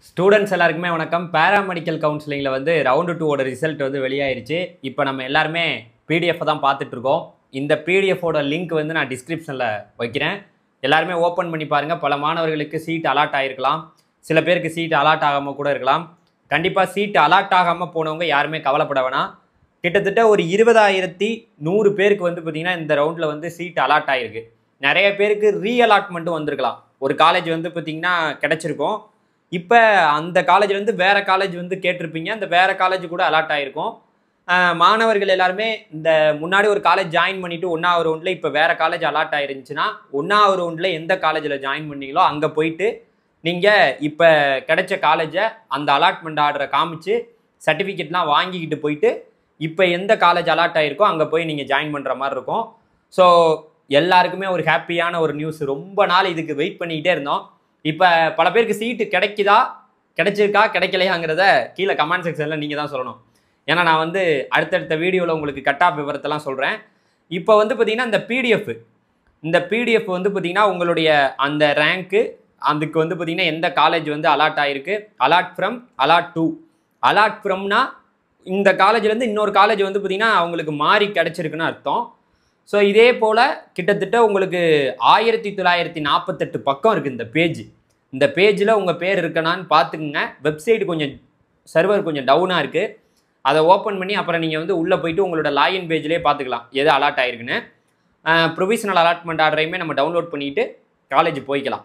Students எல்லாருக்குமே வணக்கம். Paramedical கவுன்சிலிங்கில் வந்து ரவுண்டு 2ஓட ரிசல்ட் வந்து வெளியாயிருச்சு. இப்போ நம்ம எல்லாருமே பிடிஎஃப் தான் பார்த்துட்ருக்கோம். இந்த பிடிஎஃபோட லிங்க் வந்து நான் டிஸ்கிரிப்ஷனில் வைக்கிறேன். எல்லாருமே ஓப்பன் பண்ணி பாருங்கள். பல மாணவர்களுக்கு சீட் அலாட் ஆகிருக்கலாம், சில பேருக்கு சீட் அலாட் ஆகாமல் கூட இருக்கலாம். கண்டிப்பாக சீட் அலாட் ஆகாமல் போனவங்க யாருமே கவலைப்பட வேணாம். கிட்டத்தட்ட ஒரு 20,100 பேருக்கு வந்து பார்த்திங்கன்னா இந்த ரவுண்டில் வந்து சீட் அலாட் ஆகிருக்கு. நிறைய பேருக்கு ரீஅலாட்மெண்ட்டும் வந்திருக்கலாம். ஒரு காலேஜ் வந்து பார்த்திங்கன்னா கிடச்சிருக்கும். இப்போ அந்த காலேஜ்லேருந்து வேறு காலேஜ் வந்து கேட்டிருப்பீங்க. அந்த வேறு காலேஜ் கூட அலாட் ஆகிருக்கும். மாணவர்கள் எல்லாருமே இந்த முன்னாடி ஒரு காலேஜ் ஜாயின் பண்ணிவிட்டு 1வது ரவுண்டில் இப்போ வேறு காலேஜ் அலாட் ஆகிருந்துச்சுன்னா 1வது ரவுண்டில் எந்த காலேஜில் ஜாயின் பண்ணீங்களோ அங்கே போயிட்டு நீங்கள் இப்போ கிடைச்ச காலேஜை அந்த அலாட்மெண்ட் ஆர்டரை காமிச்சு சர்டிஃபிகேட்லாம் வாங்கிக்கிட்டு போயிட்டு இப்போ எந்த காலேஜ் அலாட் ஆகிருக்கோ அங்கே போய் நீங்கள் ஜாயின் பண்ணுற மாதிரி இருக்கும். ஸோ எல்லாருக்குமே ஒரு ஹாப்பியான ஒரு நியூஸ். ரொம்ப நாள் இதுக்கு வெயிட் பண்ணிக்கிட்டே இருந்தோம். இப்போ பல பேருக்கு சீட்டு கிடைக்குதா, கிடைச்சிருக்கா, கிடைக்கலையாங்கிறத கீழே கமெண்ட் செக்ஷனில் நீங்கள் தான் சொல்லணும். ஏன்னா நான் வந்து அடுத்தடுத்த வீடியோவில் உங்களுக்கு கட் ஆஃப் விவரத்தெல்லாம் சொல்கிறேன். இப்போ வந்து பார்த்திங்கன்னா இந்த பிடிஎஃப் வந்து பார்த்திங்கன்னா உங்களுடைய அந்த ரேங்க்கு அதுக்கு வந்து பார்த்திங்கன்னா எந்த காலேஜ் வந்து அலாட் ஆகிருக்கு, allot from, allot to. Allot ஃப்ரம்னா இந்த காலேஜ்லேருந்து இன்னொரு காலேஜ் வந்து பார்த்திங்கன்னா அவங்களுக்கு மாறி கிடச்சிருக்குன்னு அர்த்தம். ஸோ இதே போல் கிட்டத்தட்ட உங்களுக்கு 1948 பக்கம் இருக்குது இந்த பேஜ். இந்த பேஜில் உங்கள் பேர் இருக்கணான்னு பார்த்துக்குங்க. வெப்சைட் கொஞ்சம் சர்வர் கொஞ்சம் டவுனாக இருக்குது. அதை ஓப்பன் பண்ணி அப்புறம் நீங்கள் வந்து உள்ளே போயிட்டு உங்களோட லாகின் பேஜ்லேயே பார்த்துக்கலாம் எது அலாட் ஆகிருக்குன்னு. ப்ரொவிஷனல் அலாட்மெண்ட் ஆர்டரையுமே நம்ம டவுன்லோட் பண்ணிவிட்டு காலேஜ் போய்க்கலாம்.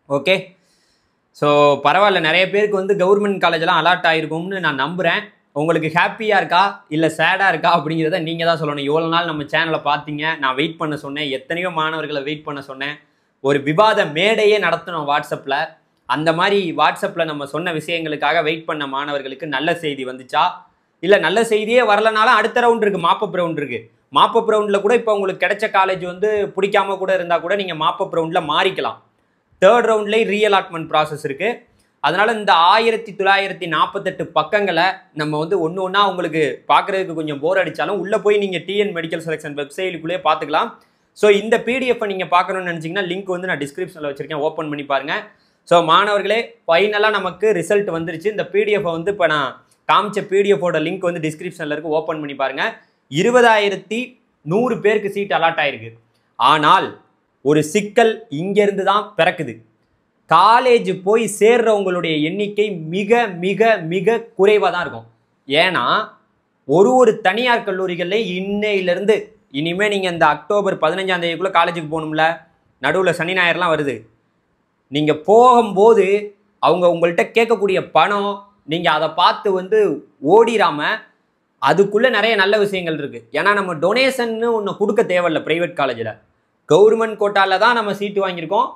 ஓகே, ஸோ பரவாயில்ல. நிறைய பேருக்கு வந்து கவர்மெண்ட் காலேஜெலாம் அலாட் ஆகிருக்கும்னு நான் நம்புகிறேன். உங்களுக்கு ஹாப்பியாக இருக்கா இல்லை சேடாக இருக்கா அப்படிங்கிறத நீங்கள் தான் சொல்லணும். இவ்வளோ நாள் நம்ம சேனலை பார்த்தீங்க, நான் வெயிட் பண்ண சொன்னேன், எத்தனையோ மாணவர்களை வெயிட் பண்ண சொன்னேன். ஒரு விவாத மேடையே நடத்தணும் வாட்ஸ்அப்பில். அந்த மாதிரி வாட்ஸ்அப்பில் நம்ம சொன்ன விஷயங்களுக்காக வெயிட் பண்ண மாணவர்களுக்கு நல்ல செய்தி வந்துச்சா, இல்லை நல்ல செய்தியே வரலனாலும் அடுத்த ரவுண்ட் இருக்குது, மாப்பப் ரவுண்ட் இருக்குது. மாப்பப் ரவுண்டில் கூட இப்போ உங்களுக்கு கிடைச்ச காலேஜ் வந்து பிடிக்காம கூட இருந்தால் கூட நீங்கள் மாப்பப் ரவுண்டில் மாறிக்கலாம். 3rd ரவுண்ட்லேயே ரீஅலாட்மெண்ட் ப்ராசஸ் இருக்குது. அதனால் இந்த 1948 பக்கங்களை நம்ம வந்து ஒன்று ஒன்றா உங்களுக்கு பார்க்குறதுக்கு கொஞ்சம் போர் அடித்தாலும் உள்ளே போய் நீங்கள் டிஎன் மெடிக்கல் செலெக்ஷன் வெப்சைட்டுக்குள்ளேயே பார்த்துக்கலாம். ஸோ இந்த பிடிஎஃப்பை நீங்கள் பார்க்கணுன்னு நினச்சிங்கன்னா லிங்க் வந்து நான் டிஸ்கிரிப்ஷனில் வச்சுருக்கேன், ஓப்பன் பண்ணி பாருங்கள். ஸோ மாணவர்களே, ஃபைனலாக நமக்கு ரிசல்ட் வந்துருச்சு. இந்த பிடிஎஃப்பை வந்து இப்போ நான் காமிச்ச பிடிஎஃபோட லிங்க் வந்து டிஸ்கிரிப்ஷனில் இருக்குது, ஓப்பன் பண்ணி பாருங்கள். 20,100 பேருக்கு சீட் அலாட் ஆகிருக்கு. ஆனால் ஒரு சிக்கல் இங்கேருந்து தான் பிறக்குது. காலேஜ் போய் சேர்றவங்களுடைய எண்ணிக்கை மிக மிக மிக குறைவாக தான் இருக்கும். ஏன்னா ஒரு தனியார் கல்லூரிகளில் இன்னையிலேருந்து இனிமேல் நீங்கள் இந்த அக்டோபர் 15ஆம் தேதிக்குள்ளே காலேஜுக்கு போகணும்ல, நடுவில் சனி ஞாயிறுலாம் வருது. நீங்கள் போகும்போது அவங்க உங்கள்கிட்ட கேட்கக்கூடிய பணம், நீங்கள் அதை பார்த்து வந்து ஓடிடாமல் அதுக்குள்ளே நிறைய நல்ல விஷயங்கள் இருக்குது. ஏன்னா நம்ம டொனேஷன்னு ஒன்று கொடுக்க தேவையில்லை. ப்ரைவேட் காலேஜில் கவர்மெண்ட் கோட்டாவில் தான் நம்ம சீட்டு வாங்கியிருக்கோம்.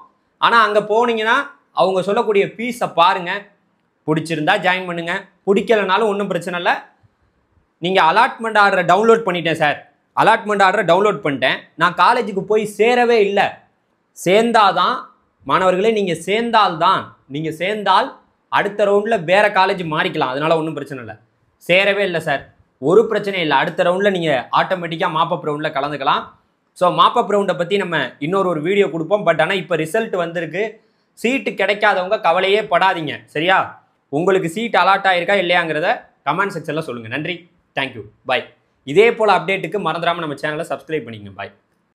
ஆனால் அங்கே போனீங்கன்னா அவங்க சொல்லக்கூடிய ஃபீஸை பாருங்கள். பிடிச்சிருந்தா ஜாயின் பண்ணுங்கள், பிடிக்கலனாலும் ஒன்றும் பிரச்சனை இல்லை. நீங்கள் அலாட்மெண்ட் ஆர்டரை டவுன்லோட் பண்ணிட்டேன் சார், அலாட்மெண்ட் ஆர்டரை டவுன்லோட் பண்ணிட்டேன், நான் காலேஜுக்கு போய் சேரவே இல்லை. சேர்ந்தாதான் மாணவர்களே, நீங்கள் சேர்ந்தால் அடுத்த ரவுண்டில் வேறு காலேஜ் மாறிக்கலாம். அதனால் ஒன்றும் பிரச்சனை இல்லை. சேரவே இல்லை சார், ஒரு பிரச்சனை இல்லை. அடுத்த ரவுண்டில் நீங்கள் ஆட்டோமேட்டிக்காக மாப்பப் ரவுண்டில் கலந்துக்கலாம். ஸோ மாப்பப் ரவுண்டை பற்றி நம்ம இன்னொரு வீடியோ கொடுப்போம். பட் ஆனால் இப்போ ரிசல்ட் வந்திருக்கு. சீட்டு கிடைக்காதவங்க கவலையே படாதீங்க, சரியா? உங்களுக்கு சீட் அலாட் ஆகிருக்கா இல்லையாங்கிறத கமெண்ட் செக்ஷனில் சொல்லுங்கள். நன்றி, தேங்க்யூ, பாய். இதே போல் அப்டேட்டுக்கு மறந்துடாமல் நம்ம சேனலை சப்ஸ்கிரைப் பண்ணிக்கங்க. பாய்.